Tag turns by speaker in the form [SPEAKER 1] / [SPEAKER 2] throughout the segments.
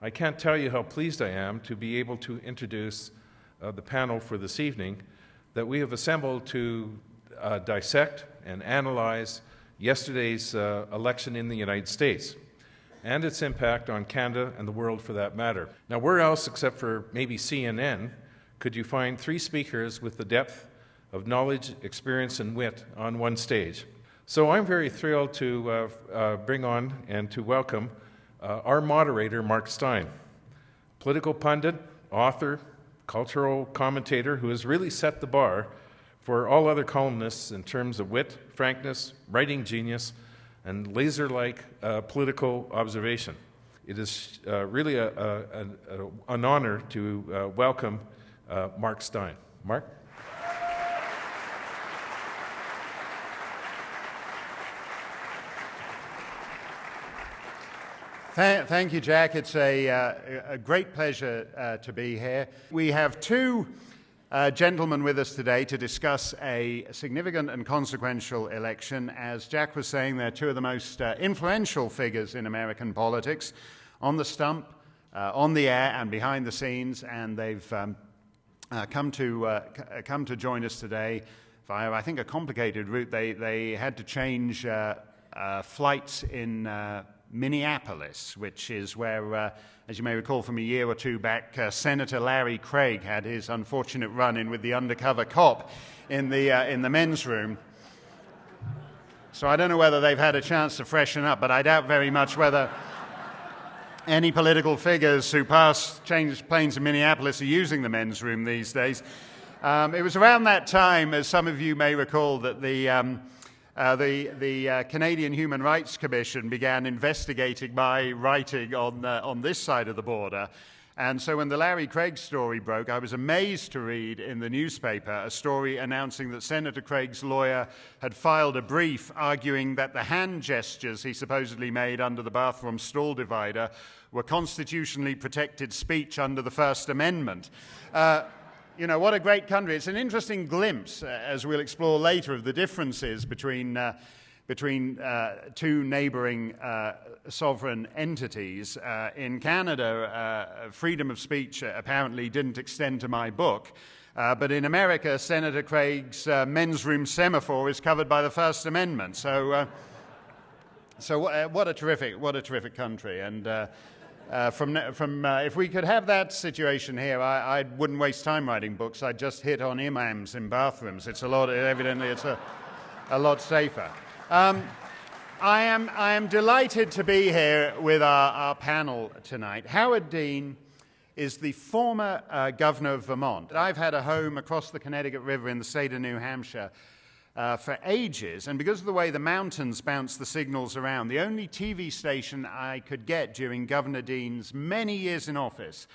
[SPEAKER 1] I can't tell you how pleased I am to be able to introduce the panel for this evening that we have assembled to dissect and analyze yesterday's election in the United States and its impact on Canada and the world for that matter. Now, where else except for maybe CNN could you find three speakers with the depth of knowledge, experience, and wit on one stage? So I'm very thrilled to bring on and to welcome our moderator, Mark Steyn, political pundit, author, cultural commentator who has really set the bar for all other columnists in terms of wit, frankness, writing genius, and laser-like political observation. It is really an honor to welcome Mark Steyn. Mark?
[SPEAKER 2] Thank you, Jack. It's a great pleasure to be here. We have two gentlemen with us today to discuss a significant and consequential election. As Jack was saying, they're two of the most influential figures in American politics, on the stump, on the air, and behind the scenes, and they've come to join us today via, I think, a complicated route. They had to change flights in Minneapolis, which is where, as you may recall from a year or two back, Senator Larry Craig had his unfortunate run-in with the undercover cop in the men's room. So I don't know whether they've had a chance to freshen up, but I doubt very much whether any political figures who change planes in Minneapolis are using the men's room these days. It was around that time, as some of you may recall, that the Canadian Human Rights Commission began investigating my writing on this side of the border. And so when the Larry Craig story broke, I was amazed to read in the newspaper a story announcing that Senator Craig's lawyer had filed a brief arguing that the hand gestures he supposedly made under the bathroom stall divider were constitutionally protected speech under the First Amendment. You know, what a great country. It's an interesting glimpse, as we'll explore later, of the differences between two neighboring sovereign entities. In Canada, freedom of speech apparently didn't extend to my book. But in America, Senator Craig's men's room semaphore is covered by the First Amendment. So what a terrific country. And if we could have that situation here, I wouldn't waste time writing books. I'd just hit on imams in bathrooms. Evidently it's a lot safer. I am delighted to be here with our panel tonight. Howard Dean is the former governor of Vermont. I've had a home across the Connecticut River in the state of New Hampshire for ages, and because of the way the mountains bounce the signals around, the only TV station I could get during Governor Dean's many years in office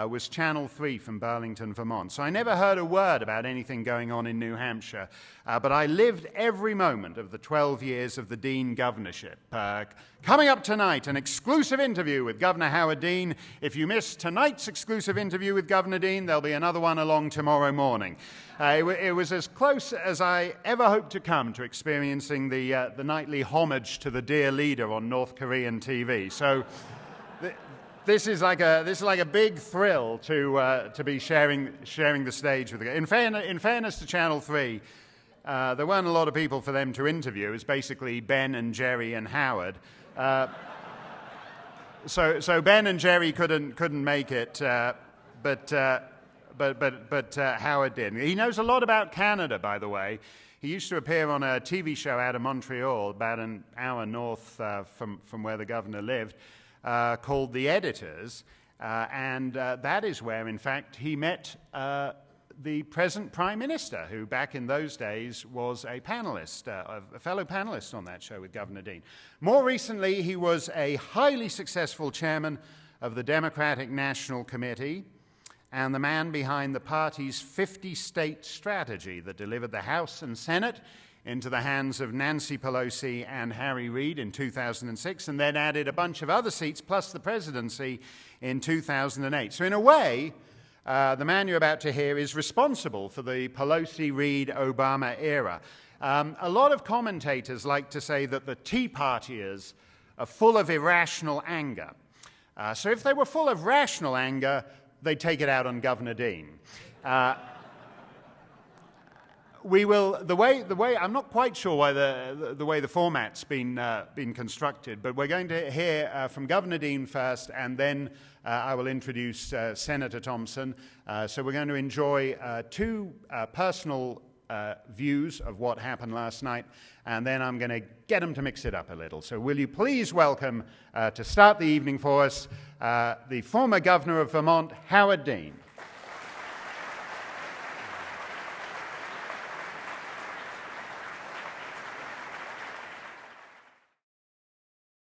[SPEAKER 2] was Channel 3 from Burlington, Vermont. So I never heard a word about anything going on in New Hampshire, but I lived every moment of the 12 years of the Dean governorship. Coming up tonight, an exclusive interview with Governor Howard Dean. If you missed tonight's exclusive interview with Governor Dean, there'll be another one along tomorrow morning. It was as close as I ever hoped to come to experiencing the nightly homage to the dear leader on North Korean TV. So this is like a big thrill to be sharing the stage with the guy. In fairness to Channel 3, there weren't a lot of people for them to interview. It's basically Ben and Jerry and Howard. So Ben and Jerry couldn't make it, but Howard did. He knows a lot about Canada, by the way. He used to appear on a TV show out of Montreal, about an hour north from where the governor lived, called The Editors, and that is where, in fact, he met the present Prime Minister, who back in those days was a panelist, a fellow panelist on that show with Governor Dean. More recently, he was a highly successful chairman of the Democratic National Committee and the man behind the party's 50-state strategy that delivered the House and Senate into the hands of Nancy Pelosi and Harry Reid in 2006, and then added a bunch of other seats, plus the presidency, in 2008. So in a way, the man you're about to hear is responsible for the Pelosi-Reid-Obama era. A lot of commentators like to say that the Tea Partiers are full of irrational anger. So if they were full of rational anger, they'd take it out on Governor Dean. We will, the way, I'm not quite sure why the way the format's been constructed, but we're going to hear from Governor Dean first, and then I will introduce Senator Thompson. So we're going to enjoy two personal views of what happened last night, and then I'm going to get them to mix it up a little. So will you please welcome, to start the evening for us, the former Governor of Vermont, Howard Dean.